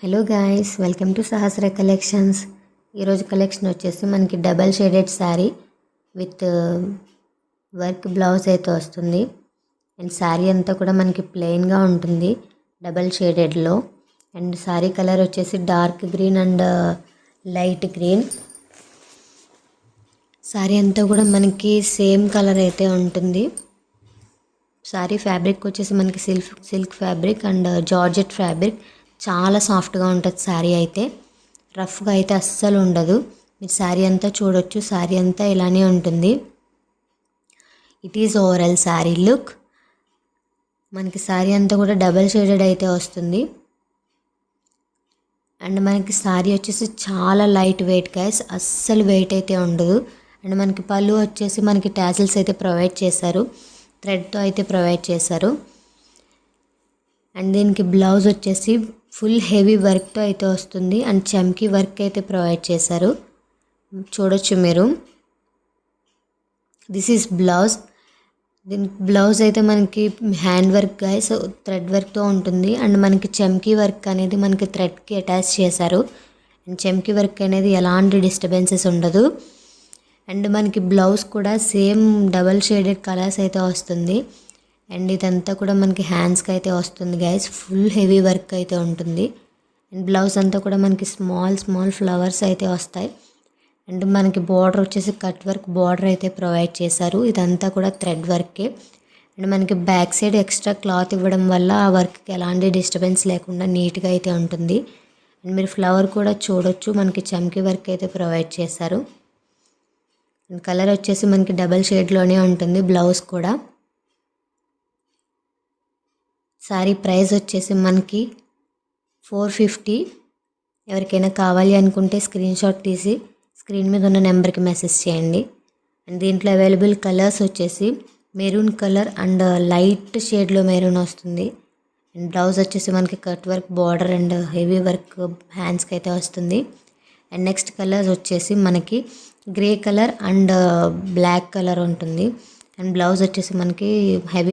Hello guys, welcome to Sahasra collections. ఈరోజు collection వచ్చేసి మనకి double shaded sari with work blouse అయితే వస్తుంది. అండ్ శారీ అంతా కూడా మనకి ప్లెయిన్గా ఉంటుంది డబల్ షేడెడ్లో. అండ్ శారీ కలర్ వచ్చేసి dark green and light green. Sari అంతా కూడా మనకి సేమ్ కలర్ అయితే ఉంటుంది. శారీ ఫ్యాబ్రిక్ వచ్చేసి మనకి silk fabric and georgette fabric. చాలా సాఫ్ట్గా ఉంటుంది శారీ అయితే, రఫ్గా అయితే అస్సలు ఉండదు. మీరు శారీ అంతా చూడొచ్చు, శారీ అంతా ఇలానే ఉంటుంది. It is overall sari look. మనకి శారీ అంతా కూడా డబల్ షేడెడ్ అయితే వస్తుంది. అండ్ మనకి శారీ వచ్చేసి చాలా లైట్ వెయిట్ గైస్, అస్సలు వెయిట్ అయితే ఉండదు. అండ్ మనకి పళ్ళు వచ్చేసి మనకి టాసిల్స్ అయితే ప్రొవైడ్ చేశారు, థ్రెడ్తో అయితే ప్రొవైడ్ చేశారు. అండ్ దీనికి బ్లౌజ్ వచ్చేసి ఫుల్ హెవీ వర్క్తో అయితే వస్తుంది. అండ్ చమ్కీ వర్క్ అయితే ప్రొవైడ్ చేశారు, చూడొచ్చు మీరు. This is blouse. దీనికి బ్లౌజ్ అయితే మనకి హ్యాండ్ వర్క్ గైస్, థ్రెడ్ వర్క్తో ఉంటుంది. అండ్ మనకి చమ్కీ వర్క్ అనేది మనకి థ్రెడ్కి అటాచ్ చేశారు. అండ్ చమ్కీ వర్క్ అనేది ఎలాంటి డిస్టర్బెన్సెస్ ఉండదు. అండ్ మనకి బ్లౌజ్ కూడా సేమ్ డబల్ షేడెడ్ కలర్స్ అయితే వస్తుంది. అండ్ ఇదంతా కూడా మనకి హ్యాండ్స్కి అయితే వస్తుంది గైస్, ఫుల్ హెవీ వర్క్ అయితే ఉంటుంది. అండ్ బ్లౌజ్ అంతా కూడా మనకి స్మాల్ ఫ్లవర్స్ అయితే వస్తాయి. అండ్ మనకి బార్డర్ వచ్చేసి కట్ వర్క్ బార్డర్ అయితే ప్రొవైడ్ చేశారు. ఇదంతా కూడా థ్రెడ్ వర్కే. అండ్ మనకి బ్యాక్ సైడ్ ఎక్స్ట్రా క్లాత్ ఇవ్వడం వల్ల ఆ వర్క్కి ఎలాంటి డిస్టర్బెన్స్ లేకుండా నీట్గా అయితే ఉంటుంది. అండ్ మీరు ఫ్లవర్ కూడా చూడొచ్చు, మనకి చమ్కీ వర్క్ అయితే ప్రొవైడ్ చేశారు. అండ్ కలర్ వచ్చేసి మనకి డబల్ షేడ్లోనే ఉంటుంది బ్లౌజ్ కూడా. శారీ ప్రైస్ వచ్చేసి మనకి 450. ఎవరికైనా కావాలి అనుకుంటే స్క్రీన్ షాట్ తీసి స్క్రీన్ మీద ఉన్న నెంబర్కి మెసేజ్ చేయండి. అండ్ దీంట్లో అవైలబుల్ కలర్స్ వచ్చేసి మెరూన్ కలర్ అండ్ లైట్ షేడ్లో మెరూన్ వస్తుంది. అండ్ బ్లౌజ్ వచ్చేసి మనకి cut work border and heavy work హ్యాండ్స్కి అయితే వస్తుంది. అండ్ నెక్స్ట్ కలర్స్ వచ్చేసి మనకి grey colour and black colour ఉంటుంది. అండ్ బ్లౌజ్ వచ్చేసి మనకి హెవీ